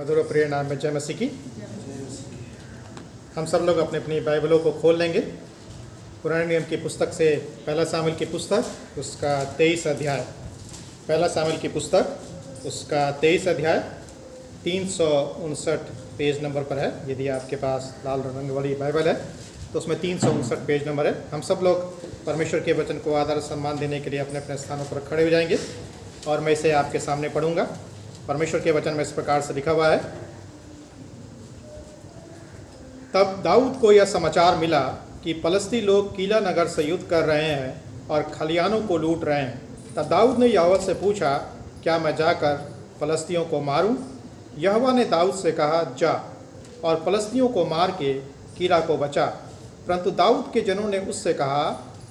मधुर प्रिय नाम में जय मसीह की। हम सब लोग अपनी अपनी बाइबलों को खोल लेंगे। पुराने नियम की पुस्तक से पहला शामिल की पुस्तक उसका 23 अध्याय, पहला शामिल की पुस्तक उसका 23 अध्याय 359 पेज नंबर पर है। यदि आपके पास लाल रंग वाली बाइबल है तो उसमें 359 पेज नंबर है। हम सब लोग परमेश्वर के वचन को आदर सम्मान देने के लिए अपने अपने स्थानों पर खड़े हो जाएंगे और मैं इसे आपके सामने पढ़ूंगा। परमेश्वर के वचन में इस प्रकार से लिखा हुआ है, तब दाऊद को यह समाचार मिला कि फलस्ती लोग कीला नगर से युद्ध कर रहे हैं और खलियानों को लूट रहे हैं। तब दाऊद ने यहोवा से पूछा, क्या मैं जाकर फलस्तियों को मारूं? यहोवा ने दाऊद से कहा, जा और फलस्तियों को मार के कीला को बचा। परंतु दाऊद के जनों ने उससे कहा,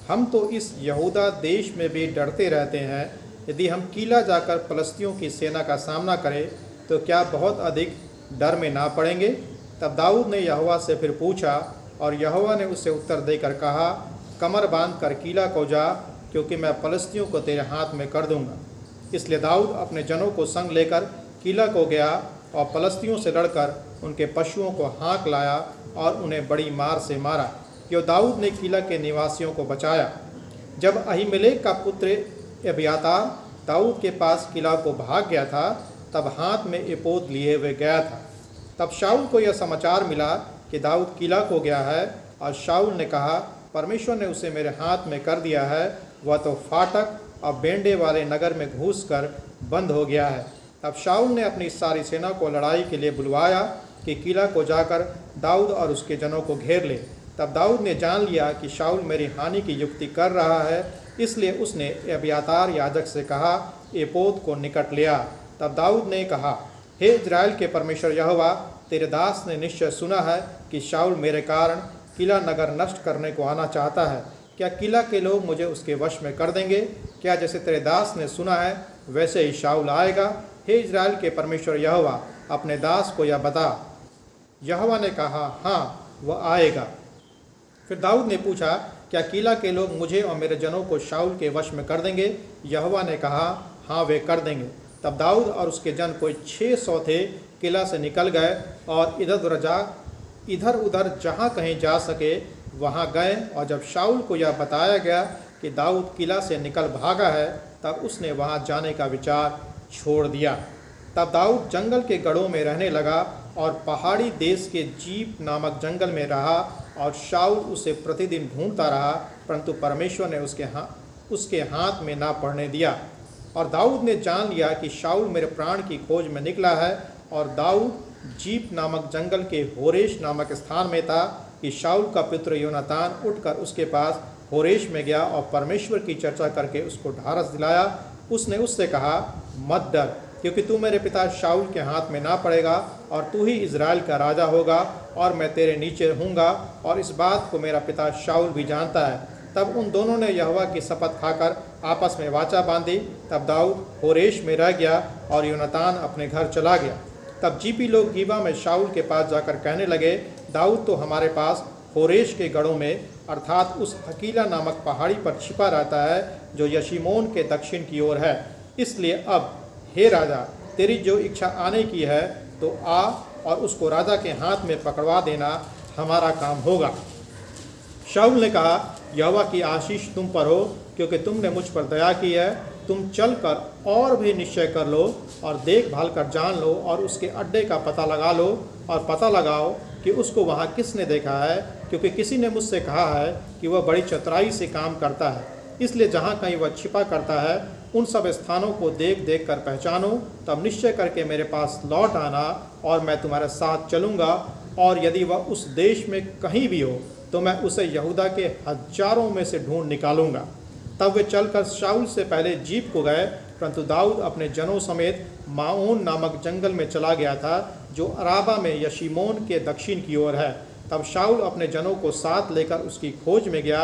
हम तो इस यहूदा देश में भी डरते रहते हैं। यदि हम कीला जाकर फलस्तियों की सेना का सामना करें तो क्या बहुत अधिक डर में ना पड़ेंगे? तब दाऊद ने यहोवा से फिर पूछा और यहोवा ने उससे उत्तर देकर कहा, कमर बांध कर कीला को जा, क्योंकि मैं फलस्तियों को तेरे हाथ में कर दूंगा। इसलिए दाऊद अपने जनों को संग लेकर कीला को गया और फलस्तियों से लड़कर उनके पशुओं को हाँक लाया और उन्हें बड़ी मार से मारा। यो दाऊद ने कीला के निवासियों को बचाया। जब अहीमेलेक का पुत्र अबियातार दाऊद के पास किला को भाग गया था, तब हाथ में एपोद लिए हुए गया था। तब शाऊल को यह समाचार मिला कि दाऊद किला को गया है, और शाऊल ने कहा, परमेश्वर ने उसे मेरे हाथ में कर दिया है। वह तो फाटक और बेंडे वाले नगर में घुसकर बंद हो गया है। तब शाऊल ने अपनी सारी सेना को लड़ाई के लिए बुलवाया कि किला को जाकर दाऊद और उसके जनों को घेर ले। तब दाऊद ने जान लिया कि शाऊल मेरी हानि की युक्ति कर रहा है, इसलिए उसने अबियातार याजक से कहा, एपोद को निकट ले आ। तब दाऊद ने कहा, हे इज़राइल के परमेश्वर यहोवा, तेरे दास ने निश्चय सुना है कि शाऊल मेरे कारण किला नगर नष्ट करने को आना चाहता है। क्या किला के लोग मुझे उसके वश में कर देंगे? क्या जैसे तेरे दास ने सुना है वैसे ही शाऊल आएगा? हे इज़राइल के परमेश्वर यहोवा, अपने दास को यह बता। यहोवा ने कहा, हाँ, वह आएगा। फिर दाऊद ने पूछा, क्या किला के लोग मुझे और मेरे जनों को शाऊल के वश में कर देंगे? यहोवा ने कहा, हाँ, वे कर देंगे। तब दाऊद और उसके जन कोई 600 थे किला से निकल गए और इधर उधर जहाँ कहीं जा सके वहाँ गए। और जब शाऊल को यह बताया गया कि दाऊद किला से निकल भागा है, तब उसने वहाँ जाने का विचार छोड़ दिया। तब दाऊद जंगल के गढ़ों में रहने लगा और पहाड़ी देश के जीप नामक जंगल में रहा, और शाऊल उसे प्रतिदिन ढूंढता रहा, परंतु परमेश्वर ने उसके हाथ में ना पड़ने दिया। और दाऊद ने जान लिया कि शाऊल मेरे प्राण की खोज में निकला है। और दाऊद जीप नामक जंगल के होरेश नामक स्थान में था कि शाऊल का पुत्र योनातान उठकर उसके पास होरेश में गया और परमेश्वर की चर्चा करके उसको ढारस दिलाया। उसने उससे कहा, मत डर, क्योंकि तू मेरे पिता शाऊल के हाथ में ना पड़ेगा, और तू ही इज़राइल का राजा होगा, और मैं तेरे नीचे रहूँगा। और इस बात को मेरा पिता शाऊल भी जानता है। तब उन दोनों ने यहोवा की शपथ खाकर आपस में वाचा बांधी। तब दाऊद होरेश में रह गया और योनातान अपने घर चला गया। तब जीपी लोग गीबा में शाऊल के पास जाकर कहने लगे, दाऊद तो हमारे पास होरेश के गढ़ों में, अर्थात उस हकीला नामक पहाड़ी पर छिपा रहता है जो यशीमोन के दक्षिण की ओर है। इसलिए अब हे राजा, तेरी जो इच्छा आने की है तो आ और उसको राजा के हाथ में पकड़वा देना, हमारा काम होगा। शाऊल ने कहा, यहोवा की आशीष तुम पर हो, क्योंकि तुमने मुझ पर दया की है। तुम चलकर और भी निश्चय कर लो और देखभाल कर जान लो, और उसके अड्डे का पता लगा लो, और पता लगाओ कि उसको वहाँ किसने देखा है, क्योंकि किसी ने मुझसे कहा है कि वह बड़ी चतुराई से काम करता है। इसलिए जहाँ कहीं वह छिपा करता है, उन सब स्थानों को देख देख कर पहचानो। तब निश्चय करके मेरे पास लौट आना, और मैं तुम्हारे साथ चलूँगा। और यदि वह उस देश में कहीं भी हो तो मैं उसे यहूदा के हजारों में से ढूंढ निकालूंगा। तब वे चलकर शाऊल से पहले जीप को गए, परंतु दाऊद अपने जनों समेत माओन नामक जंगल में चला गया था, जो अराबा में यशीमोन के दक्षिण की ओर है। तब शाऊल अपने जनों को साथ लेकर उसकी खोज में गया।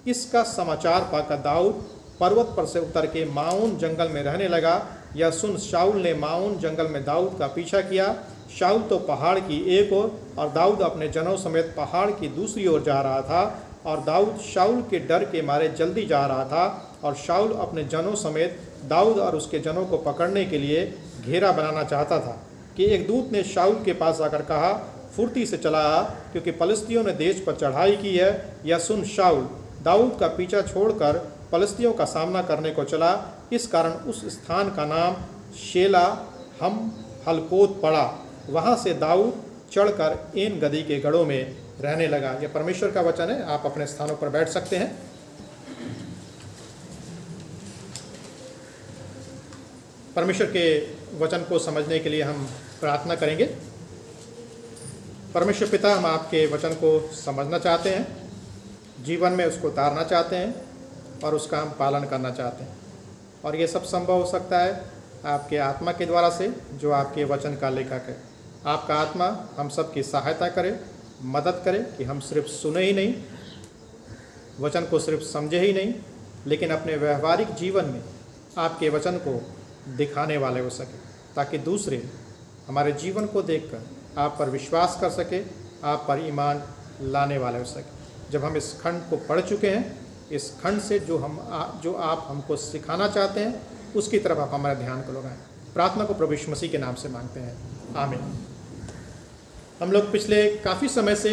इसका समाचार पाकर दाऊद पर्वत पर से उतर के माओन जंगल में रहने लगा। यह सुन शाऊल ने माओन जंगल में दाऊद का पीछा किया। शाऊल तो पहाड़ की एक ओर और दाऊद अपने जनों समेत पहाड़ की दूसरी ओर जा रहा था। और दाऊद शाऊल के डर के मारे जल्दी जा रहा था, और शाऊल अपने जनों समेत दाऊद और उसके जनों को पकड़ने के लिए घेरा बनाना चाहता था। कि एक दूत ने शाऊल के पास आकर कहा, फुर्ती से चला आ, क्योंकि पलिस्तियों ने देश पर चढ़ाई की है। यह सुन शाऊल दाऊद का पीछा छोड़कर पलिस्तियों का सामना करने को चला। इस कारण उस स्थान का नाम शेला हम हलकोत पड़ा। वहाँ से दाऊद चढ़कर एन गदी के गढ़ों में रहने लगा। यह परमेश्वर का वचन है। आप अपने स्थानों पर बैठ सकते हैं। परमेश्वर के वचन को समझने के लिए हम प्रार्थना करेंगे। परमेश्वर पिता, हम आपके वचन को समझना चाहते हैं, जीवन में उसको उतारना चाहते हैं और उसका हम पालन करना चाहते हैं। और ये सब संभव हो सकता है आपके आत्मा के द्वारा से, जो आपके वचन का लेखक है। आपका आत्मा हम सब की सहायता करे, मदद करे कि हम सिर्फ सुने ही नहीं, वचन को सिर्फ समझे ही नहीं, लेकिन अपने व्यवहारिक जीवन में आपके वचन को दिखाने वाले हो सके, ताकि दूसरे हमारे जीवन को देखकर आप पर विश्वास कर सके, आप पर ईमान लाने वाले हो सके। जब हम इस खंड को पढ़ चुके हैं, इस खंड से जो आप हमको सिखाना चाहते हैं, उसकी तरफ आप हमारे ध्यान को लगाएं। प्रार्थना को प्रभु यीशु मसीह के नाम से मांगते हैं, आमीन। हम लोग पिछले काफ़ी समय से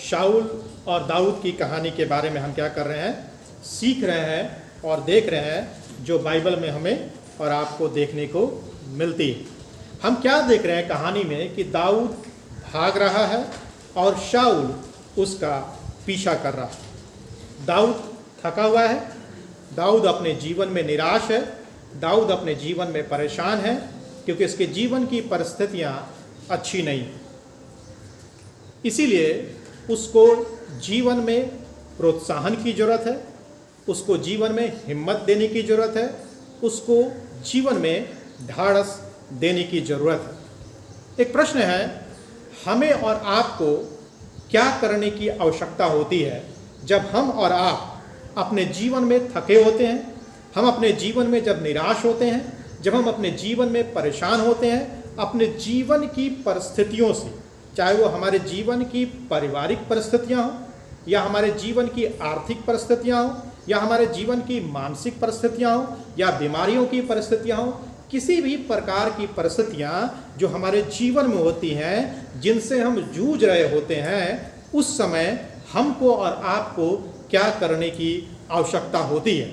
शाऊल और दाऊद की कहानी के बारे में हम क्या कर रहे हैं, सीख रहे हैं और देख रहे हैं, जो बाइबल में हमें और आपको देखने को मिलती है। हम क्या देख रहे हैं कहानी में कि दाऊद भाग रहा है और शाऊल उसका पीछा कर रहा है। दाऊद थका हुआ है, दाऊद अपने जीवन में निराश है, दाऊद अपने जीवन में परेशान है, क्योंकि इसके जीवन की परिस्थितियां अच्छी नहीं। इसीलिए उसको जीवन में प्रोत्साहन की ज़रूरत है, उसको जीवन में हिम्मत देने की ज़रूरत है, उसको जीवन में ढाढ़स देने की ज़रूरत है। एक प्रश्न है, हमें और आपको क्या करने की आवश्यकता होती है जब हम और आप अपने जीवन में थके होते हैं, हम अपने जीवन में जब निराश होते हैं, जब हम अपने जीवन में परेशान होते हैं अपने जीवन की परिस्थितियों से, चाहे वो हमारे जीवन की पारिवारिक परिस्थितियां हों, या हमारे जीवन की आर्थिक परिस्थितियां हों, या हमारे जीवन की मानसिक परिस्थितियां हों, या बीमारियों की परिस्थितियां हों, किसी भी प्रकार की परिस्थितियां जो हमारे जीवन में होती हैं, जिनसे हम जूझ रहे होते हैं, उस समय हमको और आपको क्या करने की आवश्यकता होती है।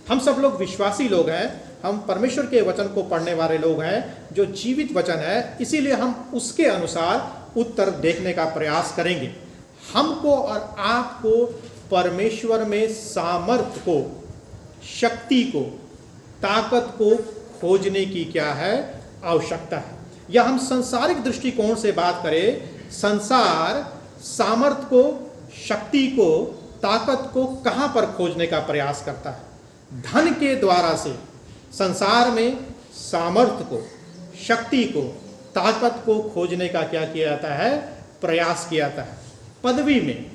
हम सब लोग विश्वासी लोग हैं, हम परमेश्वर के वचन को पढ़ने वाले लोग हैं, जो जीवित वचन है, इसीलिए हम उसके अनुसार उत्तर देखने का प्रयास करेंगे। हमको और आपको परमेश्वर में सामर्थ्य को, शक्ति को, ताकत को खोजने की क्या है, आवश्यकता है। या हम सांसारिक दृष्टिकोण से बात करें, संसार सामर्थ्य को, शक्ति को, ताकत को कहाँ पर खोजने का प्रयास करता है? धन के द्वारा से संसार में सामर्थ्य को, शक्ति को, ताकत को खोजने का क्या किया जाता है, प्रयास किया जाता है। पदवी में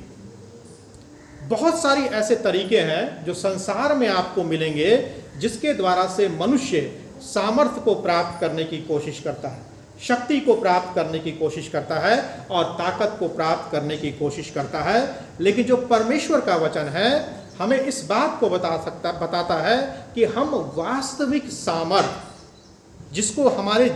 बहुत सारी ऐसे तरीके हैं जो संसार में आपको मिलेंगे, जिसके द्वारा से मनुष्य सामर्थ्य को प्राप्त करने की कोशिश करता है, शक्ति को प्राप्त करने की कोशिश करता है और ताकत को प्राप्त करने की कोशिश करता है। लेकिन जो परमेश्वर का वचन है हमें इस बात को बताता है कि हम वास्तविक सामर्थ्य, जिसको हमारे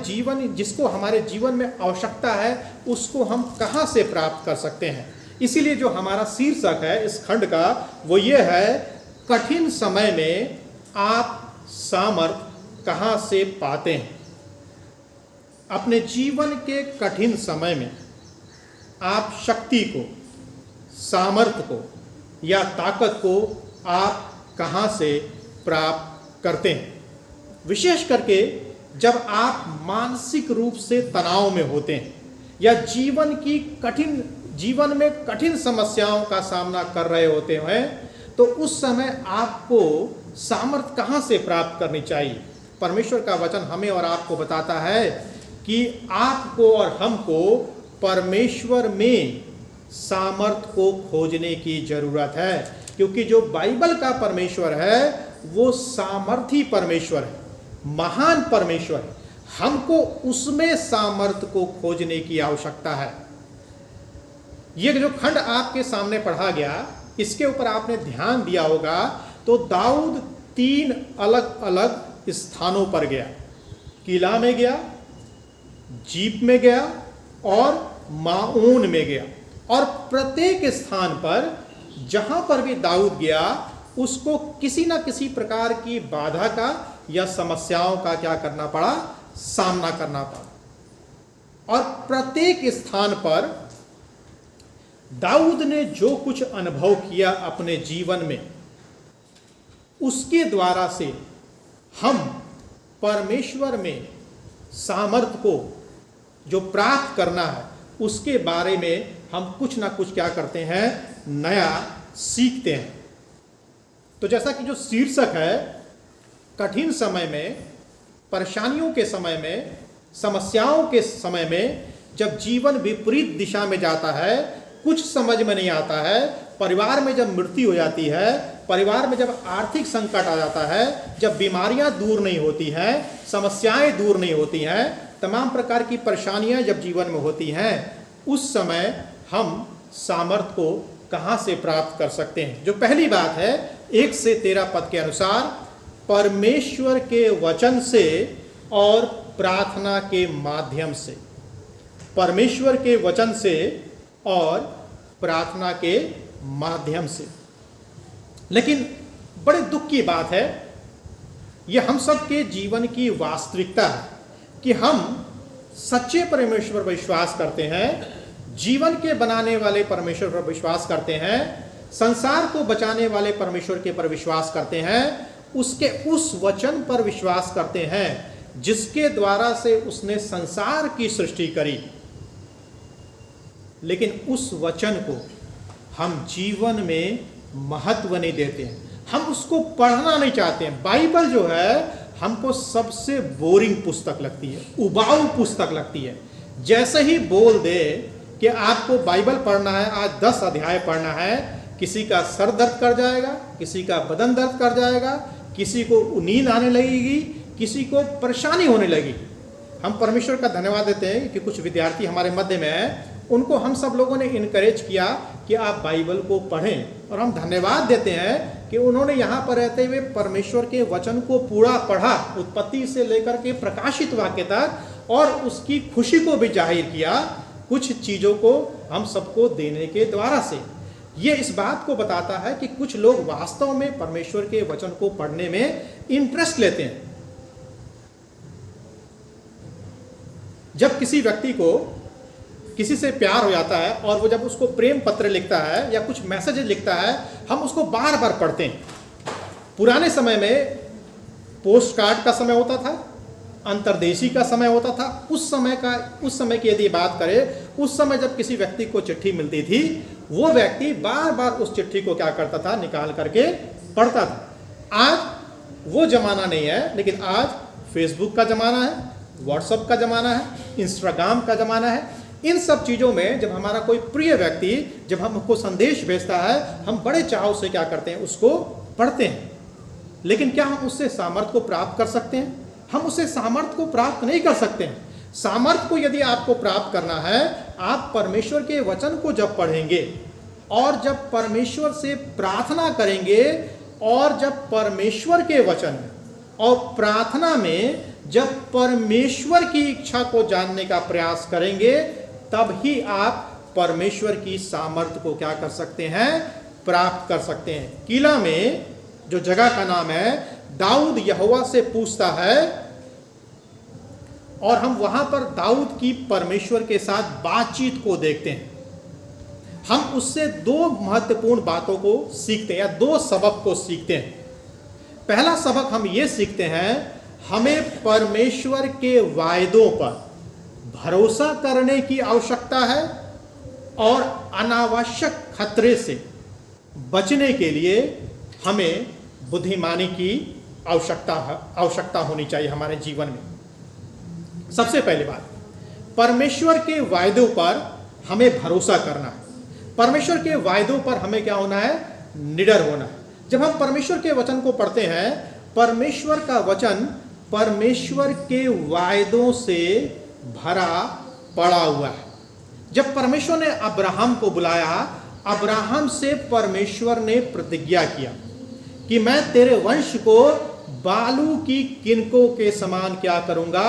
जीवन में आवश्यकता है, उसको हम कहाँ से प्राप्त कर सकते हैं। इसीलिए जो हमारा शीर्षक है इस खंड का, वो ये है, कठिन समय में आप सामर्थ्य कहाँ से पाते हैं। अपने जीवन के कठिन समय में आप शक्ति को, सामर्थ्य को या ताकत को आप कहाँ से प्राप्त करते हैं। विशेष करके जब आप मानसिक रूप से तनाव में होते हैं या जीवन में कठिन समस्याओं का सामना कर रहे होते हैं, तो उस समय आपको सामर्थ्य कहाँ से प्राप्त करनी चाहिए। परमेश्वर का वचन हमें और आपको बताता है कि आपको और हमको परमेश्वर में सामर्थ्य को खोजने की जरूरत है, क्योंकि जो बाइबल का परमेश्वर है वो सामर्थी परमेश्वर है, महान परमेश्वर है। हमको उसमें सामर्थ्य को खोजने की आवश्यकता है। ये जो खंड आपके सामने पढ़ा गया, इसके ऊपर आपने ध्यान दिया होगा, तो दाऊद 3 अलग अलग स्थानों पर गया। किला में गया, जीप में गया और माऊन में गया, और प्रत्येक स्थान पर जहां पर भी दाऊद गया उसको किसी ना किसी प्रकार की बाधा का या समस्याओं का क्या करना पड़ा, सामना करना पड़ा। और प्रत्येक स्थान पर दाऊद ने जो कुछ अनुभव किया अपने जीवन में, उसके द्वारा से हम परमेश्वर में सामर्थ्य को जो प्राप्त करना है उसके बारे में हम कुछ ना कुछ क्या करते हैं, नया सीखते हैं। तो जैसा कि जो शीर्षक है, कठिन समय में, परेशानियों के समय में, समस्याओं के समय में, जब जीवन विपरीत दिशा में जाता है, कुछ समझ में नहीं आता है, परिवार में जब मृत्यु हो जाती है, परिवार में जब आर्थिक संकट आ जाता है, जब बीमारियां दूर नहीं होती हैं, समस्याएं दूर नहीं होती हैं, तमाम प्रकार की परेशानियां जब जीवन में होती हैं, उस समय हम सामर्थ्य को कहां से प्राप्त कर सकते हैं। जो पहली बात है, 1 से 13 पद के अनुसार, परमेश्वर के वचन से और प्रार्थना के माध्यम से। परमेश्वर के वचन से और प्रार्थना के माध्यम से। लेकिन बड़े दुख की बात है, यह हम सब के जीवन की वास्तविकता है कि हम सच्चे परमेश्वर पर विश्वास करते हैं, जीवन के बनाने वाले परमेश्वर पर विश्वास करते हैं, संसार को बचाने वाले परमेश्वर के पर विश्वास करते हैं, उसके उस वचन पर विश्वास करते हैं जिसके द्वारा से उसने संसार की सृष्टि करी। लेकिन उस वचन को हम जीवन में महत्व नहीं देते हैं, हम उसको पढ़ना नहीं चाहते हैं। बाइबल जो है हमको सबसे बोरिंग पुस्तक लगती है, उबाऊ पुस्तक लगती है। जैसे ही बोल दे कि आपको बाइबल पढ़ना है, आज 10 अध्याय पढ़ना है, किसी का सर दर्द कर जाएगा, किसी का बदन दर्द कर जाएगा, किसी को नींद आने लगेगी, किसी को परेशानी होने लगी। हम परमेश्वर का धन्यवाद देते हैं कि कुछ विद्यार्थी हमारे मध्य में हैं, उनको हम सब लोगों ने इनकरेज किया कि आप बाइबल को पढ़ें, और हम धन्यवाद देते हैं कि उन्होंने यहाँ पर रहते हुए परमेश्वर के वचन को पूरा पढ़ा, उत्पत्ति से लेकर के प्रकाशित वाक्य तक, और उसकी खुशी को भी जाहिर किया कुछ चीज़ों को हम सबको देने के द्वारा से। ये इस बात को बताता है कि कुछ लोग वास्तव में परमेश्वर के वचन को पढ़ने में इंटरेस्ट लेते हैं। जब किसी व्यक्ति को किसी से प्यार हो जाता है और वो जब उसको प्रेम पत्र लिखता है या कुछ मैसेज लिखता है, हम उसको बार बार पढ़ते हैं। पुराने समय में पोस्ट कार्ड का समय होता था, अंतर्देशी का समय होता था। उस समय की यदि बात करें, उस समय जब किसी व्यक्ति को चिट्ठी मिलती थी, वो व्यक्ति बार बार उस चिट्ठी को क्या करता था, निकाल करके पढ़ता था। आज वो जमाना नहीं है, लेकिन आज फेसबुक का जमाना है, व्हाट्सएप का जमाना है, इंस्टाग्राम का जमाना है। इन सब चीज़ों में जब हमारा कोई प्रिय व्यक्ति जब हमको संदेश भेजता है, हम बड़े चाव से क्या करते हैं, उसको पढ़ते हैं। लेकिन क्या हम उससे सामर्थ्य को प्राप्त कर सकते हैं? हम उससे सामर्थ्य को प्राप्त नहीं कर सकते हैं। सामर्थ्य को यदि आपको प्राप्त करना है, आप परमेश्वर के वचन को जब पढ़ेंगे और जब परमेश्वर से प्रार्थना करेंगे, और जब परमेश्वर के वचन और प्रार्थना में जब परमेश्वर की इच्छा को जानने का प्रयास करेंगे, तब ही आप परमेश्वर की सामर्थ्य को क्या कर सकते हैं, प्राप्त कर सकते हैं। कीला में जो जगह का नाम है, दाऊद यहोवा से पूछता है, और हम वहां पर दाऊद की परमेश्वर के साथ बातचीत को देखते हैं। हम उससे 2 महत्वपूर्ण बातों को सीखते हैं, या 2 सबक को सीखते हैं। पहला सबक हम ये सीखते हैं, हमें परमेश्वर के वायदों पर भरोसा करने की आवश्यकता है, और अनावश्यक खतरे से बचने के लिए हमें बुद्धिमानी की आवश्यकता होनी चाहिए हमारे जीवन में। सबसे पहली बात, परमेश्वर के वायदों पर हमें भरोसा करना है। परमेश्वर के वायदों पर हमें क्या होना है, निडर होना है। जब हम परमेश्वर के वचन को पढ़ते हैं, परमेश्वर का वचन परमेश्वर के वायदों से भरा पड़ा हुआ है। जब परमेश्वर ने अब्राहम को बुलाया, अब्राहम से परमेश्वर ने प्रतिज्ञा किया कि मैं तेरे वंश को बालू की किनकों के समान क्या करूंगा,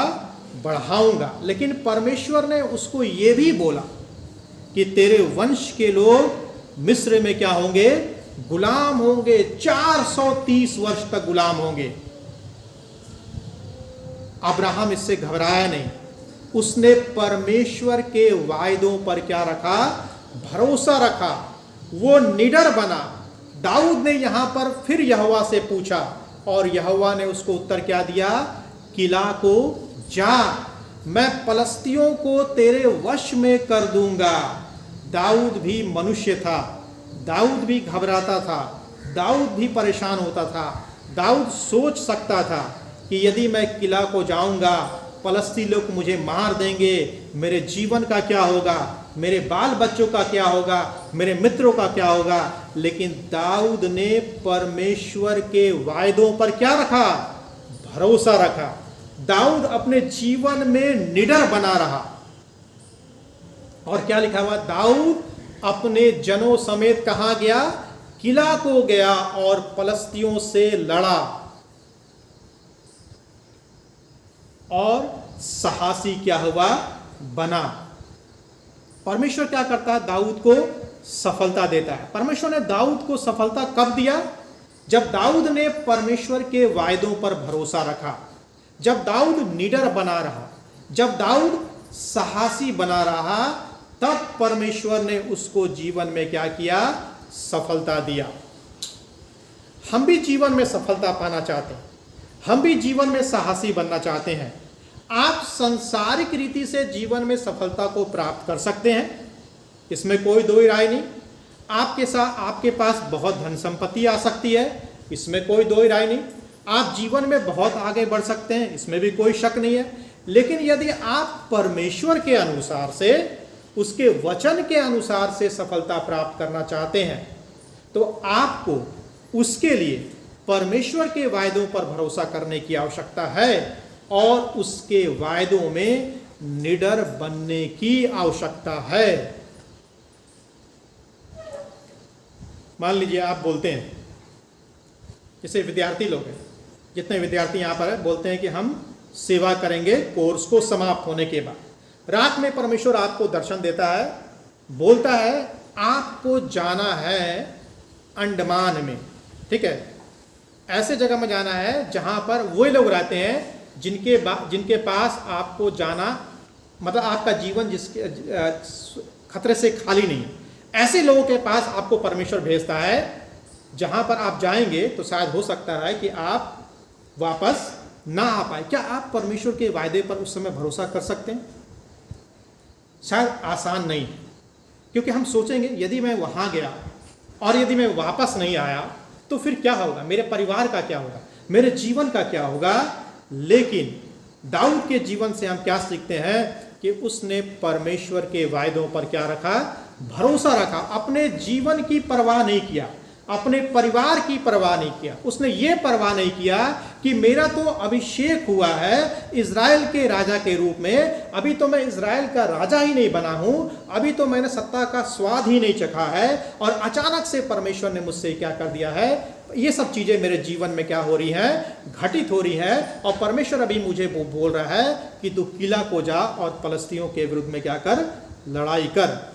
बढ़ाऊंगा। लेकिन परमेश्वर ने उसको ये भी बोला कि तेरे वंश के लोग मिस्र में क्या होंगे, गुलाम होंगे, 430 वर्ष तक गुलाम होंगे। अब्राहम इससे घबराया नहीं, उसने परमेश्वर के वायदों पर क्या रखा, भरोसा रखा, वो निडर बना। दाऊद ने यहां पर फिर यहोवा से पूछा और यहोवा ने उसको उत्तर क्या दिया, किला को जा, मैं पलस्तियों को तेरे वश में कर दूंगा। दाऊद भी मनुष्य था, दाऊद भी घबराता था, दाऊद भी परेशान होता था। दाऊद सोच सकता था कि यदि मैं किला को जाऊंगा, पलस्ती लोग मुझे मार देंगे, मेरे जीवन का क्या होगा, मेरे बाल बच्चों का क्या होगा, मेरे मित्रों का क्या होगा। लेकिन दाऊद ने परमेश्वर के वायदों पर क्या रखा, भरोसा रखा। दाऊद अपने जीवन में निडर बना रहा। और क्या लिखा हुआ, दाऊद अपने जनों समेत कहां गया, किला को गया और पलस्तियों से लड़ा और साहसी क्या हुआ, बना। परमेश्वर क्या करता है, दाऊद को सफलता देता है। परमेश्वर ने दाऊद को सफलता कब दिया, जब दाऊद ने परमेश्वर के वायदों पर भरोसा रखा, जब दाऊद निडर बना रहा, जब दाऊद साहसी बना रहा, तब परमेश्वर ने उसको जीवन में क्या किया, सफलता दिया। हम भी जीवन में सफलता पाना चाहते हैं, हम भी जीवन में साहसी बनना चाहते हैं। आप सांसारिक रीति से जीवन में सफलता को प्राप्त कर सकते हैं, इसमें कोई दो राय नहीं। आपके पास बहुत धन संपत्ति आ सकती है, इसमें कोई दो राय नहीं। आप जीवन में बहुत आगे बढ़ सकते हैं, इसमें भी कोई शक नहीं है। लेकिन यदि आप परमेश्वर के अनुसार से, उसके वचन के अनुसार से सफलता प्राप्त करना चाहते हैं, तो आपको उसके लिए परमेश्वर के वायदों पर भरोसा करने की आवश्यकता है और उसके वायदों में निडर बनने की आवश्यकता है। मान लीजिए आप बोलते हैं, जैसे विद्यार्थी लोग हैं, जितने विद्यार्थी यहाँ पर है, बोलते हैं कि हम सेवा करेंगे कोर्स को समाप्त होने के बाद। रात में परमेश्वर आपको दर्शन देता है, बोलता है आपको जाना है अंडमान में, ठीक है, ऐसे जगह में जाना है जहाँ पर वो लोग रहते हैं जिनके पास आपको जाना, मतलब आपका जीवन जिसके खतरे से खाली नहीं है। ऐसे लोगों के पास आपको परमेश्वर भेजता है, जहाँ पर आप जाएंगे तो शायद हो सकता है कि आप वापस ना आ पाए। क्या आप परमेश्वर के वायदे पर उस समय भरोसा कर सकते हैं? शायद आसान नहीं, क्योंकि हम सोचेंगे यदि मैं वहाँ गया और यदि मैं वापस नहीं आया तो फिर क्या होगा, मेरे परिवार का क्या होगा, मेरे जीवन का क्या होगा। लेकिन दाऊद के जीवन से हम क्या सीखते हैं कि उसने परमेश्वर के वायदों पर क्या रखा, भरोसा रखा, अपने जीवन की परवाह नहीं किया, अपने परिवार की परवाह नहीं किया। उसने ये परवाह नहीं किया कि मेरा तो अभिषेक हुआ है इज़राइल के राजा के रूप में, अभी तो मैं इज़राइल का राजा ही नहीं बना हूं, अभी तो मैंने सत्ता का स्वाद ही नहीं चखा है और अचानक से परमेश्वर ने मुझसे क्या कर दिया है, ये सब चीजें मेरे जीवन में क्या हो रही हैं, घटित हो रही हैं। और परमेश्वर अभी मुझे बोल रहा है कि तू किला को जा और पलस्तियों के विरुद्ध में क्या कर, लड़ाई कर।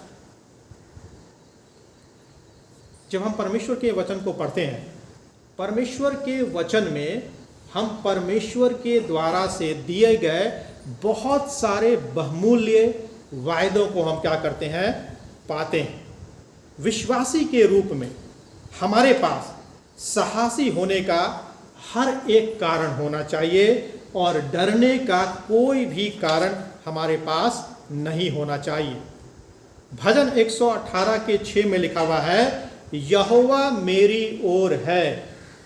जब हम परमेश्वर के वचन को पढ़ते हैं, परमेश्वर के वचन में हम परमेश्वर के द्वारा से दिए गए बहुत सारे बहुमूल्य वायदों को हम क्या करते हैं, पाते हैं। विश्वासी के रूप में हमारे पास साहसी होने का हर एक कारण होना चाहिए और डरने का कोई भी कारण हमारे पास नहीं होना चाहिए। भजन 118 के 6 में लिखा हुआ है, यहोवा मेरी ओर है,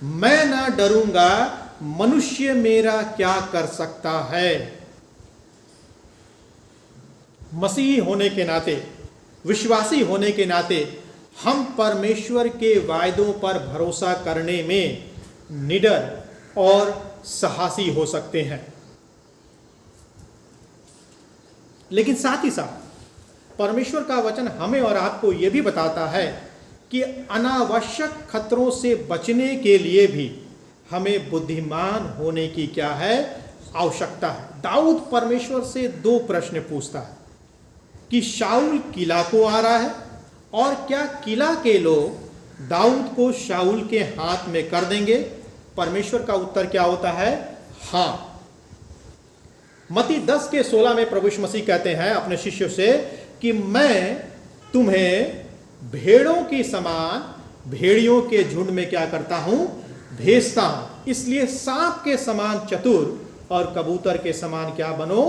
मैं ना डरूंगा, मनुष्य मेरा क्या कर सकता है। मसीही होने के नाते, विश्वासी होने के नाते हम परमेश्वर के वायदों पर भरोसा करने में निडर और साहसी हो सकते हैं। लेकिन साथ ही साथ परमेश्वर का वचन हमें और आपको यह भी बताता है कि अनावश्यक खतरों से बचने के लिए भी हमें बुद्धिमान होने की क्या है, आवश्यकता है। दाऊद परमेश्वर से दो प्रश्न पूछता है कि शाऊल किला को आ रहा है और क्या किला के लोग दाऊद को शाऊल के हाथ में कर देंगे? परमेश्वर का उत्तर क्या होता है? हाँ। मत्ती 10:16 में प्रभु यीशु मसीह कहते हैं अपने शिष्यों से कि मैं तुम्हें भेड़ों की समान भेड़ियों के झुंड में क्या करता हूं? भेजता हूं। इसलिए सांप के समान चतुर और कबूतर के समान क्या बनो?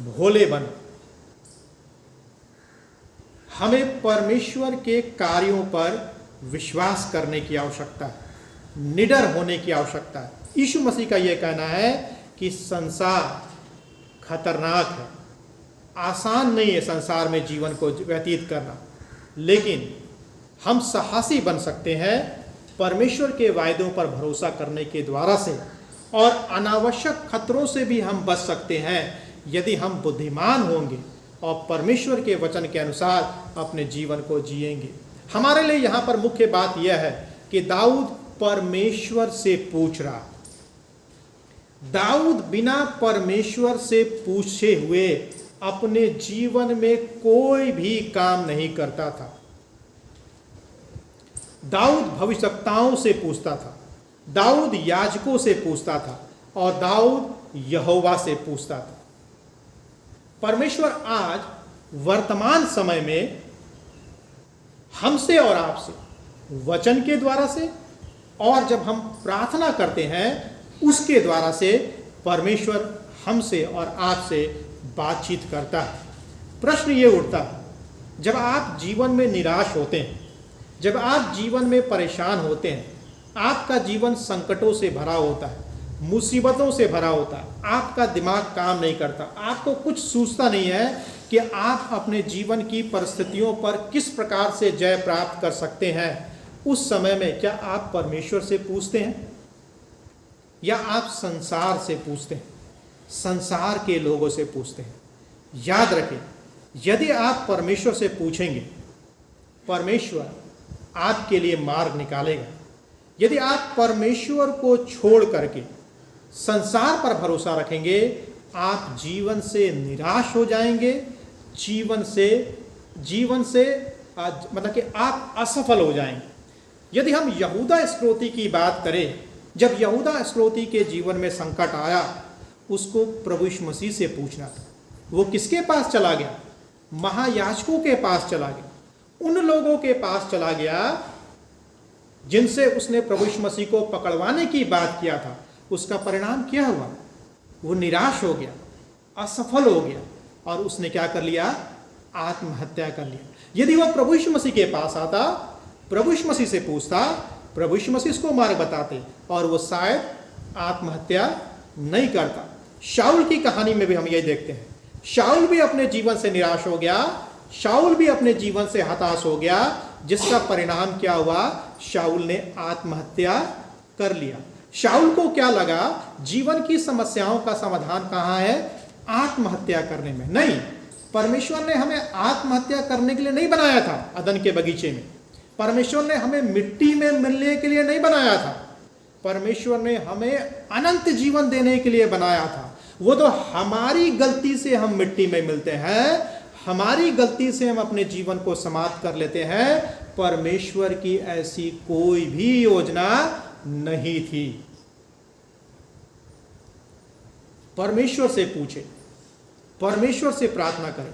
भोले बनो। हमें परमेश्वर के कार्यों पर विश्वास करने की आवश्यकता है, निडर होने की आवश्यकता है। यीशु मसीह का यह कहना है कि संसार खतरनाक है, आसान नहीं है संसार में जीवन को व्यतीत करना, लेकिन हम साहसी बन सकते हैं परमेश्वर के वायदों पर भरोसा करने के द्वारा से, और अनावश्यक खतरों से भी हम बच सकते हैं यदि हम बुद्धिमान होंगे और परमेश्वर के वचन के अनुसार अपने जीवन को जिएंगे। हमारे लिए यहाँ पर मुख्य बात यह है कि दाऊद परमेश्वर से पूछ रहा। दाऊद बिना परमेश्वर से पूछे हुए अपने जीवन में कोई भी काम नहीं करता था। दाऊद भविष्यवक्ताओं से पूछता था, दाऊद याजकों से पूछता था और दाऊद यहोवा से पूछता था। परमेश्वर आज वर्तमान समय में हमसे और आपसे वचन के द्वारा से और जब हम प्रार्थना करते हैं उसके द्वारा से परमेश्वर हमसे और आपसे बातचीत करता है। प्रश्न ये उठता है, जब आप जीवन में निराश होते हैं, जब आप जीवन में परेशान होते हैं, आपका जीवन संकटों से भरा होता है, मुसीबतों से भरा होता है, आपका दिमाग काम नहीं करता, आपको कुछ सूझता नहीं है कि आप अपने जीवन की परिस्थितियों पर किस प्रकार से जय प्राप्त कर सकते हैं, उस समय में क्या आप परमेश्वर से पूछते हैं या आप संसार से पूछते हैं, संसार के लोगों से पूछते हैं? याद रखें, यदि आप परमेश्वर से पूछेंगे, परमेश्वर आपके लिए मार्ग निकालेगा। यदि आप परमेश्वर को छोड़ करके संसार पर भरोसा रखेंगे, आप जीवन से निराश हो जाएंगे, जीवन से मतलब कि आप असफल हो जाएंगे। यदि हम यहूदा इस्करियोती की बात करें, जब यहूदा इस्करियोती के जीवन में संकट आया, उसको प्रभु यीशु मसीह से पूछना था। वो किसके पास चला गया? महायाजकों के पास चला गया, उन लोगों के पास चला गया जिनसे उसने प्रभु यीशु मसीह को पकड़वाने की बात किया था। उसका परिणाम क्या हुआ? वो निराश हो गया, असफल हो गया और उसने क्या कर लिया? आत्महत्या कर लिया। यदि वो प्रभु यीशु मसीह के पास आता, प्रभु यीशु मसीह से पूछता, प्रभु यीशु मसीह उसको मार्ग बताते और वो शायद आत्महत्या नहीं करता। शाऊल की कहानी में भी हम यही देखते हैं, शाऊल भी अपने जीवन से निराश हो गया, शाऊल भी अपने जीवन से हताश हो गया, जिसका परिणाम क्या हुआ? शाऊल ने आत्महत्या कर लिया। शाऊल को क्या लगा? जीवन की समस्याओं का समाधान कहाँ है? आत्महत्या करने में नहीं। परमेश्वर ने हमें आत्महत्या करने के लिए नहीं बनाया था। अदन के बगीचे में परमेश्वर ने हमें मिट्टी में मिलने के लिए नहीं बनाया था। परमेश्वर ने हमें अनंत जीवन देने के लिए बनाया था। वो तो हमारी गलती से हम मिट्टी में मिलते हैं, हमारी गलती से हम अपने जीवन को समाप्त कर लेते हैं। परमेश्वर की ऐसी कोई भी योजना नहीं थी। परमेश्वर से पूछे, परमेश्वर से प्रार्थना करें,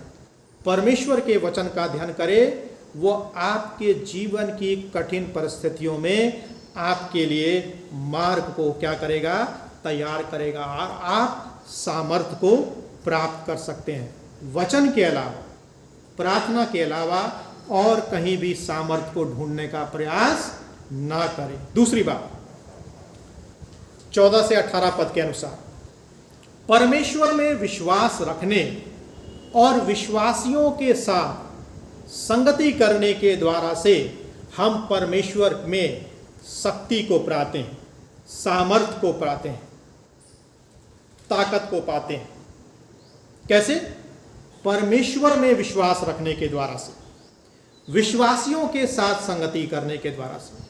परमेश्वर के वचन का ध्यान करें। वो आपके जीवन की कठिन परिस्थितियों में आपके लिए मार्ग को क्या करेगा? तैयार करेगा और आप सामर्थ्य को प्राप्त कर सकते हैं। वचन के अलावा, प्रार्थना के अलावा और कहीं भी सामर्थ्य को ढूंढने का प्रयास ना करें। दूसरी बात, 14 से 18 पद के अनुसार, परमेश्वर में विश्वास रखने और विश्वासियों के साथ संगति करने के द्वारा से हम परमेश्वर में शक्ति को पाते हैं, सामर्थ्य को पाते हैं, ताकत को पाते हैं। कैसे? परमेश्वर में विश्वास रखने के द्वारा से, विश्वासियों के साथ संगति करने के द्वारा से।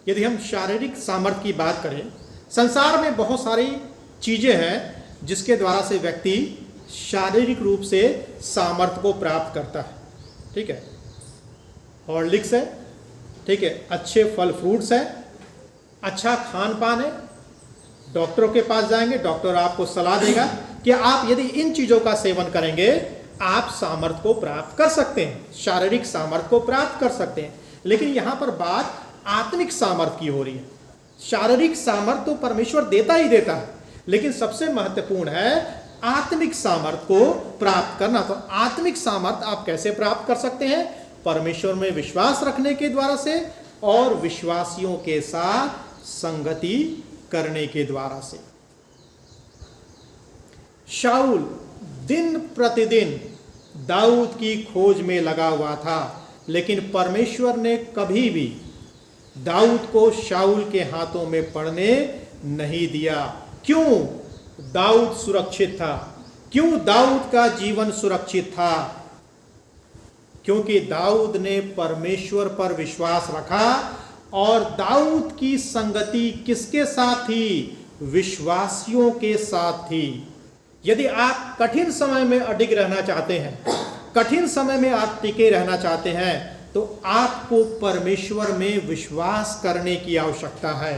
यदि हम शारीरिक सामर्थ्य की बात करें, संसार में बहुत सारी चीजें हैं जिसके द्वारा से व्यक्ति शारीरिक रूप से सामर्थ्य को प्राप्त करता है। ठीक है, हॉर्लिक्स है, ठीक है, अच्छे फल फ्रूट्स है, अच्छा खान पान है। डॉक्टरों के पास जाएंगे, डॉक्टर आपको सलाह देगा कि आप यदि इन चीजों का सेवन करेंगे आप सामर्थ्य को प्राप्त कर सकते हैं, शारीरिक सामर्थ्य को प्राप्त कर सकते हैं। लेकिन यहां पर बात आत्मिक सामर्थ्य की हो रही है। शारीरिक सामर्थ्य तो परमेश्वर देता ही देता है, लेकिन सबसे महत्वपूर्ण है आत्मिक सामर्थ्य को प्राप्त करना। तो आत्मिक सामर्थ्य आप कैसे प्राप्त कर सकते हैं? परमेश्वर में विश्वास रखने के द्वारा से और विश्वासियों के साथ संगति करने के द्वारा से। शाऊल दिन प्रतिदिन दाऊद की खोज में लगा हुआ था, लेकिन परमेश्वर ने कभी भी दाऊद को शाऊल के हाथों में पड़ने नहीं दिया। क्यों? दाऊद सुरक्षित था। क्यों दाऊद का जीवन सुरक्षित था? क्योंकि दाऊद ने परमेश्वर पर विश्वास रखा। और दाऊद की संगति किसके साथ थी? विश्वासियों के साथ थी। यदि आप कठिन समय में अडिग रहना चाहते हैं, कठिन समय में आप टिके रहना चाहते हैं, तो आपको परमेश्वर में विश्वास करने की आवश्यकता है।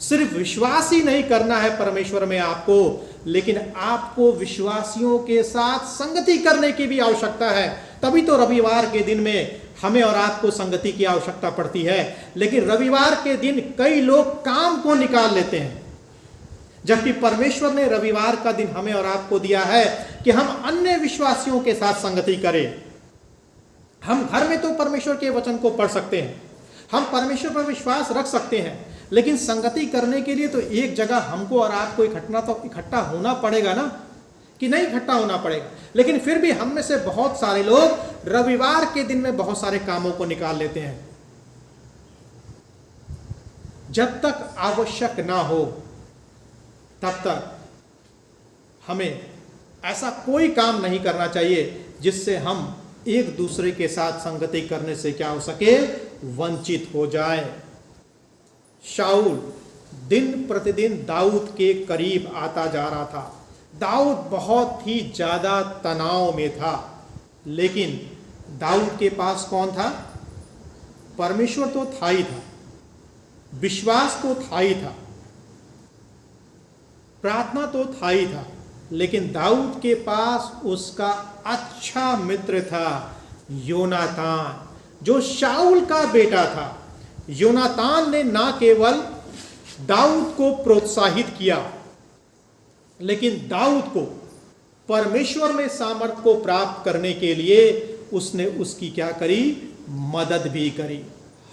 सिर्फ विश्वास ही नहीं करना है परमेश्वर में आपको, लेकिन आपको विश्वासियों के साथ संगति करने की भी आवश्यकता है। तभी तो रविवार के दिन में हमें और आपको संगति की आवश्यकता पड़ती है। लेकिन रविवार के दिन कई लोग काम को निकाल लेते हैं, जबकि परमेश्वर ने रविवार का दिन हमें और आपको दिया है कि हम अन्य विश्वासियों के साथ संगति करें। हम घर में तो परमेश्वर के वचन को पढ़ सकते हैं, हम परमेश्वर पर विश्वास रख सकते हैं, लेकिन संगति करने के लिए तो एक जगह हमको और आपको इकट्ठा होना पड़ेगा ना, कि नहीं इकट्ठा होना पड़ेगा। लेकिन फिर भी हम में से बहुत सारे लोग रविवार के दिन में बहुत सारे कामों को निकाल लेते हैं। जब तक आवश्यक ना हो तब तक हमें ऐसा कोई काम नहीं करना चाहिए जिससे हम एक दूसरे के साथ संगति करने से क्या हो सके, वंचित हो जाए। शाऊल दिन प्रतिदिन दाऊद के करीब आता जा रहा था। दाऊद बहुत ही ज्यादा तनाव में था, लेकिन दाऊद के पास कौन था? परमेश्वर तो था ही था, विश्वास तो था ही था, प्रार्थना तो था ही था, लेकिन दाऊद के पास उसका अच्छा मित्र था योनातान, जो शाऊल का बेटा था। योनातान ने ना केवल दाऊद को प्रोत्साहित किया, लेकिन दाऊद को परमेश्वर में सामर्थ्य को प्राप्त करने के लिए उसने उसकी क्या करी? मदद भी करी।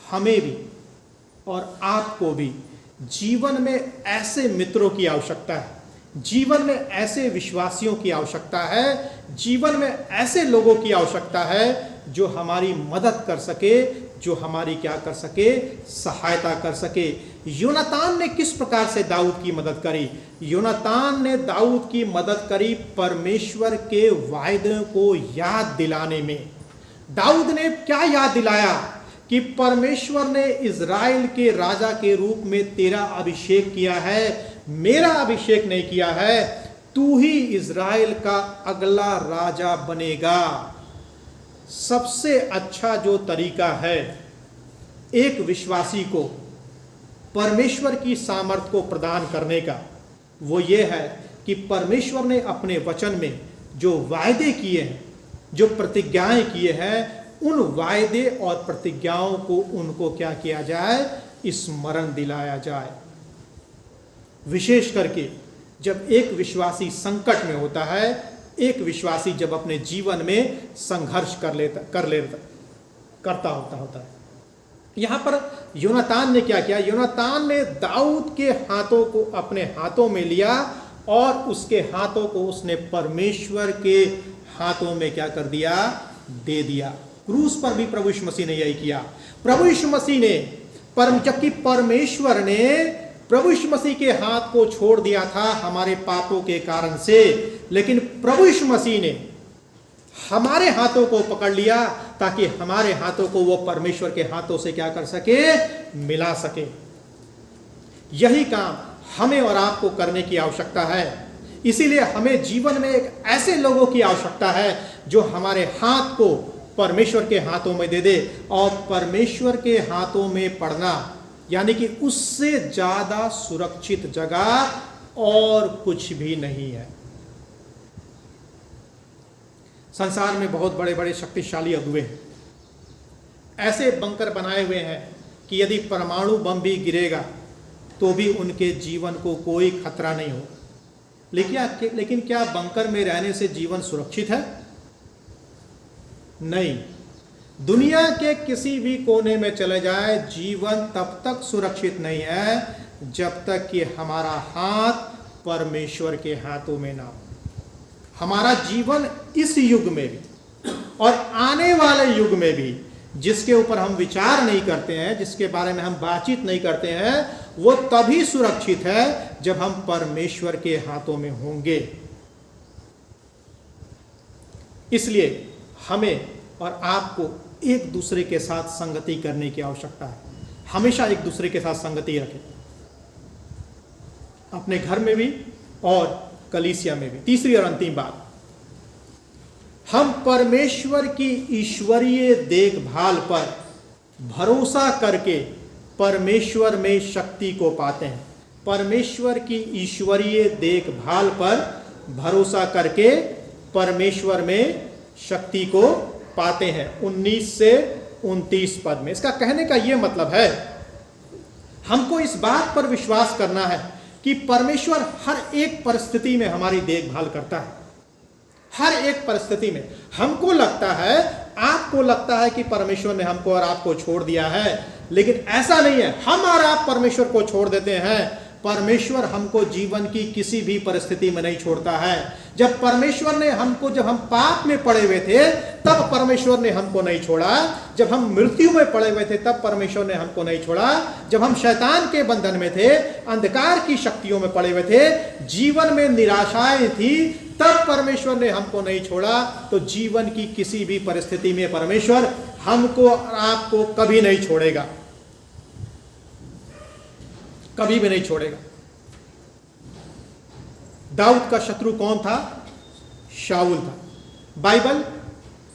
हमें भी और आपको भी जीवन में ऐसे मित्रों की आवश्यकता है, जीवन में ऐसे विश्वासियों की आवश्यकता है, जीवन में ऐसे लोगों की आवश्यकता है जो हमारी मदद कर सके, जो हमारी क्या कर सके? सहायता कर सके। योनातान ने किस प्रकार से दाऊद की मदद करी? योनातान ने दाऊद की मदद करी परमेश्वर के वायदों को याद दिलाने में। दाऊद ने क्या याद दिलाया? कि परमेश्वर ने इज़राइल के राजा के रूप में तेरा अभिषेक किया है, मेरा अभिषेक नहीं किया है। तू ही इज़राइल का अगला राजा बनेगा। सबसे अच्छा जो तरीका है एक विश्वासी को परमेश्वर की सामर्थ्य को प्रदान करने का, वो ये है कि परमेश्वर ने अपने वचन में जो वायदे किए हैं, जो प्रतिज्ञाएं किए हैं, उन वायदे और प्रतिज्ञाओं को उनको क्या किया जाए? स्मरण दिलाया जाए। विशेष करके जब एक विश्वासी संकट में होता है, एक विश्वासी जब अपने जीवन में संघर्ष करता होता है। यहां पर योनातान ने क्या किया? योनातान ने दाऊद के हाथों को अपने हाथों में लिया और उसके हाथों को उसने परमेश्वर के हाथों में क्या कर दिया? दे दिया। क्रूस पर भी प्रभु यीशु मसीह ने यही किया। प्रभु यीशु मसीह ने जबकि परमेश्वर ने प्रभु यीशु मसीह के हाथ को छोड़ दिया था हमारे पापों के कारण से, लेकिन प्रभु यीशु मसीह ने हमारे हाथों को पकड़ लिया ताकि हमारे हाथों को वो परमेश्वर के हाथों से क्या कर सके? मिला सके। यही काम हमें और आपको करने की आवश्यकता है। इसीलिए हमें जीवन में एक ऐसे लोगों की आवश्यकता है जो हमारे हाथ को परमेश्वर के हाथों में दे दे, और परमेश्वर के हाथों में पड़ना यानी कि उससे ज्यादा सुरक्षित जगह और कुछ भी नहीं है। संसार में बहुत बड़े बड़े शक्तिशाली अगुवे हैं, ऐसे बंकर बनाए हुए हैं कि यदि परमाणु बम भी गिरेगा तो भी उनके जीवन को कोई खतरा नहीं होगा। लेकिन क्या बंकर में रहने से जीवन सुरक्षित है? नहीं। दुनिया के किसी भी कोने में चले जाए, जीवन तब तक सुरक्षित नहीं है जब तक कि हमारा हाथ परमेश्वर के हाथों में ना हो। हमारा जीवन इस युग में भी और आने वाले युग में भी, जिसके ऊपर हम विचार नहीं करते हैं, जिसके बारे में हम बातचीत नहीं करते हैं, वो तभी सुरक्षित है जब हम परमेश्वर के हाथों में होंगे। इसलिए हमें और आपको एक दूसरे के साथ संगति करने की आवश्यकता है। हमेशा एक दूसरे के साथ संगति रखें, अपने घर में भी और कलीसिया में भी। तीसरी और अंतिम बात, हम परमेश्वर की ईश्वरीय देखभाल पर भरोसा करके परमेश्वर में शक्ति को पाते हैं। परमेश्वर की ईश्वरीय देखभाल पर भरोसा करके परमेश्वर में शक्ति को पाते हैं। 19 से 29 पद में इसका कहने का यह मतलब है, हमको इस बात पर विश्वास करना है कि परमेश्वर हर एक परिस्थिति में हमारी देखभाल करता है। हर एक परिस्थिति में हमको लगता है, आपको लगता है कि परमेश्वर ने हमको और आपको छोड़ दिया है, लेकिन ऐसा नहीं है। हम और आप परमेश्वर को छोड़ देते हैं, परमेश्वर हमको जीवन की किसी भी परिस्थिति में नहीं छोड़ता है। जब परमेश्वर ने हमको, जब हम पाप में पड़े हुए थे तब परमेश्वर ने हमको नहीं छोड़ा। जब हम मृत्यु में पड़े हुए थे तब परमेश्वर ने हमको नहीं छोड़ा। जब हम शैतान के बंधन में थे, अंधकार की शक्तियों में पड़े हुए थे, जीवन में निराशाएं थी, तब परमेश्वर ने हमको नहीं छोड़ा। तो जीवन की किसी भी परिस्थिति में परमेश्वर हमको और आपको कभी नहीं छोड़ेगा, कभी भी नहीं छोड़ेगा। दाऊद का शत्रु कौन था? शाऊल था। बाइबल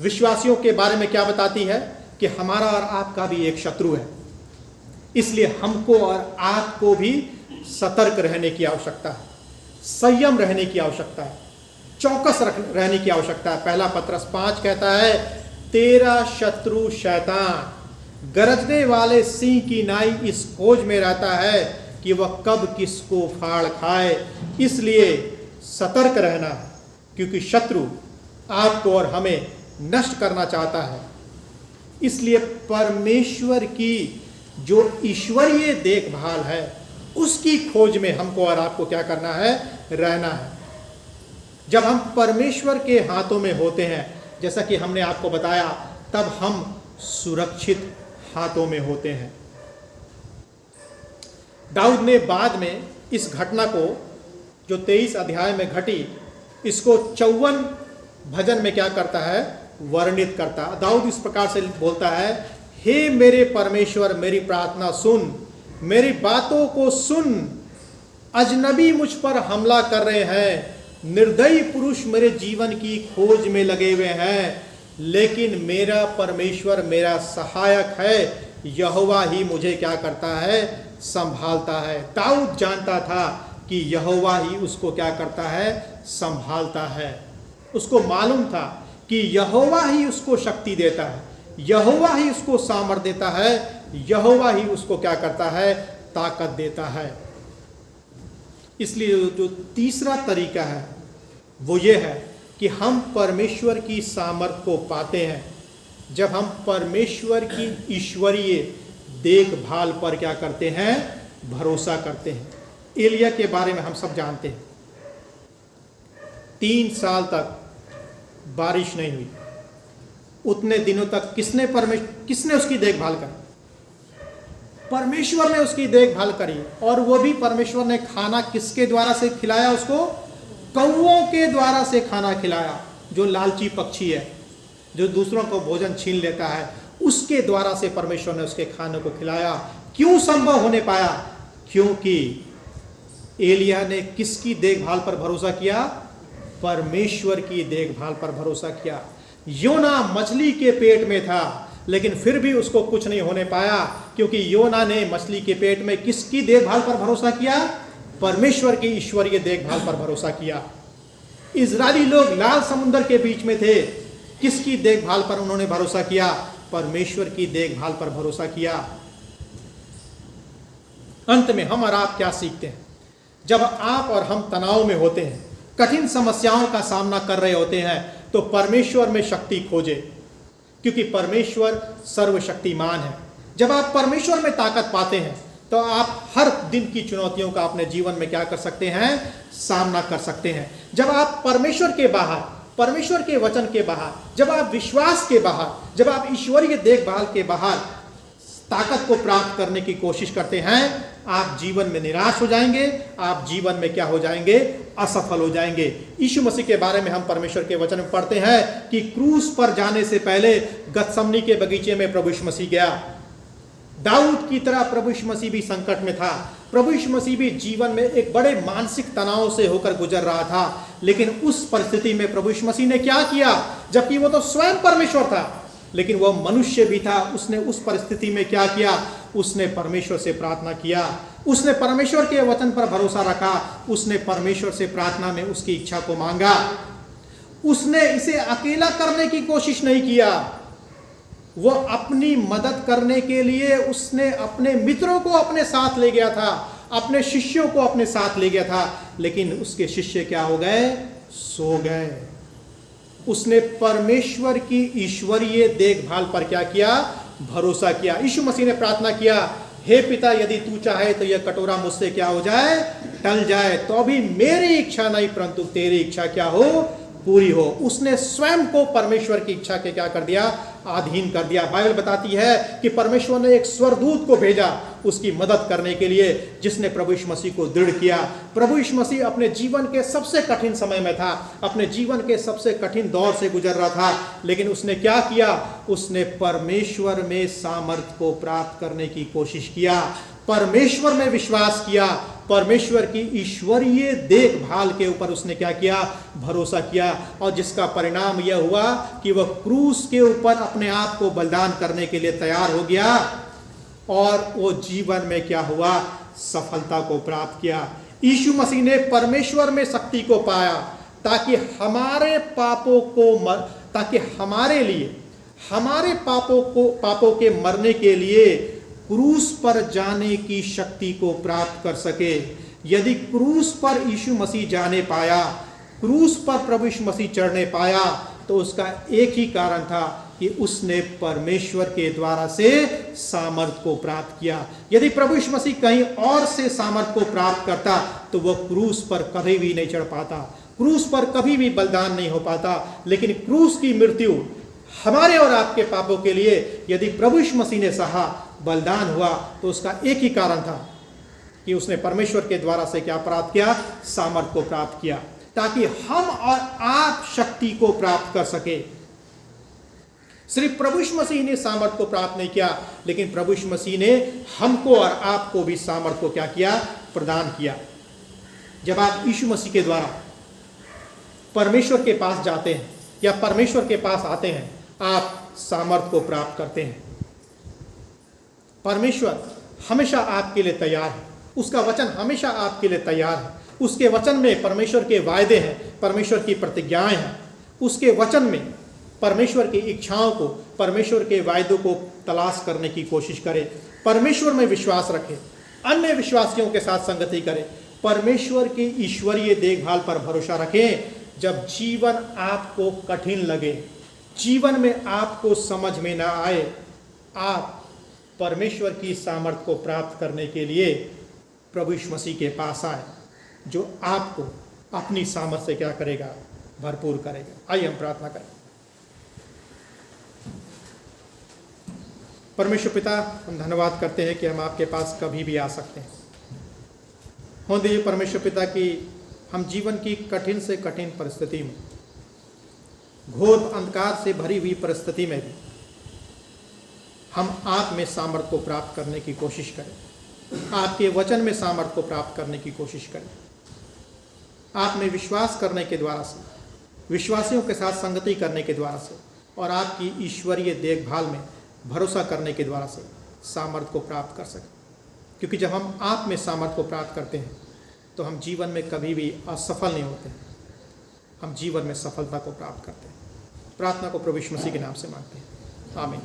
विश्वासियों के बारे में क्या बताती है कि हमारा और आपका भी एक शत्रु है। इसलिए हमको और आपको भी सतर्क रहने की आवश्यकता है, संयम रहने की आवश्यकता है, चौकस रहने की आवश्यकता है। पहला पत्रस 5 कहता है, तेरा शत्रु शैतान गरजने वाले सिंह की नाई इस खोज में रहता है कि वह कब किसको फाड़ खाए। इसलिए सतर्क रहना है, क्योंकि शत्रु आपको और हमें नष्ट करना चाहता है। इसलिए परमेश्वर की जो ईश्वरीय देखभाल है उसकी खोज में हमको और आपको क्या करना है? रहना है। जब हम परमेश्वर के हाथों में होते हैं, जैसा कि हमने आपको बताया, तब हम सुरक्षित हाथों में होते हैं। दाऊद ने बाद में इस घटना को, जो 23 अध्याय में घटी, इसको 54 भजन में क्या करता है? वर्णित करता। दाऊद इस प्रकार से बोलता है, हे मेरे परमेश्वर, मेरी प्रार्थना सुन, मेरी बातों को सुन। अजनबी मुझ पर हमला कर रहे हैं, निर्दयी पुरुष मेरे जीवन की खोज में लगे हुए हैं, लेकिन मेरा परमेश्वर मेरा सहायक है। यहोवा ही मुझे क्या करता है? संभालता है। दाऊद जानता था कि यहोवा ही उसको क्या करता है? संभालता है। उसको मालूम था कि यहोवा ही उसको शक्ति देता है, यहोवा ही उसको सामर्थ्य देता है, यहोवा ही उसको क्या करता है? ताकत देता है। इसलिए जो तीसरा तरीका है वो ये है कि हम परमेश्वर की सामर्थ्य को पाते हैं जब हम परमेश्वर की ईश्वरीय देखभाल पर क्या करते हैं? भरोसा करते हैं। एलिया के बारे में हम सब जानते हैं, 3 साल तक बारिश नहीं हुई। उतने दिनों तक किसने उसकी देखभाल करी? परमेश्वर ने उसकी देखभाल करी। और वो भी परमेश्वर ने खाना किसके द्वारा से खिलाया उसको? कौओं के द्वारा से खाना खिलाया। जो लालची पक्षी है, जो दूसरों को भोजन छीन लेता है, उसके द्वारा से परमेश्वर ने उसके खाने को खिलाया। क्यों संभव होने पाया? क्योंकि एलिय्याह ने किसकी देखभाल पर भरोसा किया? परमेश्वर की देखभाल पर भरोसा किया। योना मछली के पेट में था, लेकिन फिर भी उसको कुछ नहीं होने पाया, क्योंकि योना ने मछली के पेट में किसकी देखभाल पर भरोसा किया? परमेश्वर की ईश्वरीय देखभाल पर भरोसा किया। इजरायली लोग लाल समुद्र के बीच में थे, किसकी देखभाल पर उन्होंने भरोसा किया? परमेश्वर की देखभाल पर भरोसा किया। अंत में हम और आप क्या सीखते हैं? जब आप और हम तनाव में होते हैं, कठिन समस्याओं का सामना कर रहे होते हैं, तो परमेश्वर में शक्ति खोजे, क्योंकि परमेश्वर सर्वशक्तिमान है। जब आप परमेश्वर में ताकत पाते हैं, तो आप हर दिन की चुनौतियों का अपने जीवन में क्या कर सकते हैं? सामना कर सकते हैं। जब आप परमेश्वर के बाहर, परमेश्वर के वचन के बाहर, जब आप विश्वास के बाहर, जब आप ईश्वरीय देखभाल के बाहर ताकत को प्राप्त करने की कोशिश करते हैं, आप जीवन में निराश हो जाएंगे, आप जीवन में क्या हो जाएंगे? असफल हो जाएंगे। यीशु मसीह के बारे में हम परमेश्वर के वचन में पढ़ते हैं कि क्रूस पर जाने से पहले गतसमनी के बगीचे में प्रभु यीशु मसीह गया। दाऊद की तरह प्रभु यीशु मसीह भी संकट में था। प्रभु यीशु मसीह भी जीवन में एक बड़े मानसिक तनाव से होकर गुजर रहा था, लेकिन उस परिस्थिति में प्रभु यीशु मसीह ने क्या किया? जबकि वो तो स्वयं परमेश्वर था, लेकिन वह मनुष्य भी था। उसने उस परिस्थिति में क्या किया? उसने परमेश्वर से प्रार्थना किया, उसने परमेश्वर के वचन पर भरोसा रखा, उसने परमेश्वर से प्रार्थना में उसकी इच्छा को मांगा। उसने इसे अकेला करने की कोशिश नहीं किया, वो अपनी मदद करने के लिए उसने अपने मित्रों को अपने साथ ले गया था, अपने शिष्यों को अपने साथ ले गया था, लेकिन उसके शिष्य क्या हो गए? सो गए। उसने परमेश्वर की ईश्वरीय देखभाल पर क्या किया? भरोसा किया। यीशु मसीह ने प्रार्थना किया, हे पिता, यदि तू चाहे तो यह कटोरा मुझसे क्या हो जाए? टल जाए, तो भी मेरी इच्छा नहीं परंतु तेरी इच्छा क्या हो? पूरी हो। उसने स्वयं को परमेश्वर की इच्छा के क्या कर दिया? अधीन कर दिया। बाइबल बताती है कि परमेश्वर ने एक स्वर्गदूत को भेजा उसकी मदद करने के लिए, जिसने प्रभु यीशु मसीह को दृढ़ किया। प्रभु यीशु मसीह अपने जीवन के सबसे कठिन समय में था, अपने जीवन के सबसे कठिन दौर से गुजर रहा था, लेकिन उसने क्या किया? उसने परमेश्वर में सामर्थ्य को प्राप्त करने की कोशिश किया, परमेश्वर में विश्वास किया, परमेश्वर की ईश्वरीय देखभाल के ऊपर उसने क्या किया? भरोसा किया। और जिसका परिणाम यह हुआ कि वह क्रूस के ऊपर अपने आप को बलिदान करने के लिए तैयार हो गया, और वो जीवन में क्या हुआ? सफलता को प्राप्त किया। यीशु मसीह ने परमेश्वर में शक्ति को पाया, ताकि हमारे पापों को ताकि हमारे लिए, हमारे पापों के मरने के लिए क्रूस पर जाने की शक्ति को प्राप्त कर सके। यदि क्रूस पर यीशु मसीह जाने पाया, क्रूस पर प्रभु यीशु मसीह चढ़ने पाया, तो उसका एक ही कारण था कि उसने परमेश्वर के द्वारा से सामर्थ को प्राप्त किया। यदि प्रभु यीशु मसीह कहीं और से सामर्थ को प्राप्त करता, तो वह क्रूस पर कभी भी नहीं चढ़ पाता, क्रूस पर कभी भी बलिदान नहीं हो पाता। लेकिन क्रूस की मृत्यु हमारे और आपके पापों के लिए यदि प्रभु यीशु मसीह ने सहा, बलिदान हुआ, तो उसका एक ही कारण था कि उसने परमेश्वर के द्वारा से क्या प्राप्त किया? सामर्थ को प्राप्त किया, ताकि हम और आप शक्ति को प्राप्त कर सके। सिर्फ प्रभु यीशु मसीह ने सामर्थ को प्राप्त नहीं किया, लेकिन प्रभु यीशु मसीह ने हमको और आपको भी सामर्थ को क्या किया? प्रदान किया। जब आप यीशु मसीह के द्वारा परमेश्वर के पास जाते हैं या परमेश्वर के पास आते हैं, आप सामर्थ को प्राप्त करते हैं। परमेश्वर हमेशा आपके लिए तैयार है, उसका वचन हमेशा आपके लिए तैयार है। उसके वचन में परमेश्वर के वायदे हैं, परमेश्वर की प्रतिज्ञाएं हैं। उसके वचन में परमेश्वर की इच्छाओं को, परमेश्वर के वायदों को तलाश करने की कोशिश करें। परमेश्वर में विश्वास रखें, अन्य विश्वासियों के साथ संगति करें, परमेश्वर की ईश्वरीय देखभाल पर भरोसा रखें। जब जीवन आपको कठिन लगे, जीवन में आपको समझ में ना आए, आप परमेश्वर की सामर्थ को प्राप्त करने के लिए प्रभु यीशु मसीह के पास आए, जो आपको अपनी सामर्थ से क्या करेगा? भरपूर करेगा। आइए हम प्रार्थना करें। परमेश्वर पिता, हम धन्यवाद करते हैं कि हम आपके पास कभी भी आ सकते हैं। हो दीजिए परमेश्वर पिता कि हम जीवन की कठिन से कठिन परिस्थिति में, घोर अंधकार से भरी हुई परिस्थिति में भी हम आप में सामर्थ को प्राप्त करने की कोशिश करें। आपके वचन में सामर्थ्य को प्राप्त करने की कोशिश करें। आप में विश्वास करने के द्वारा से, विश्वासियों के साथ संगति करने के द्वारा से और आपकी ईश्वरीय देखभाल में भरोसा करने के द्वारा से सामर्थ्य को प्राप्त कर सकें। क्योंकि जब हम आप में सामर्थ्य को प्राप्त करते हैं तो हम जीवन में कभी भी असफल नहीं होते, हम जीवन में सफलता को प्राप्त करते हैं। प्रार्थना को प्रभु यीशु मसीह के नाम से मांगते हैं, आमीन।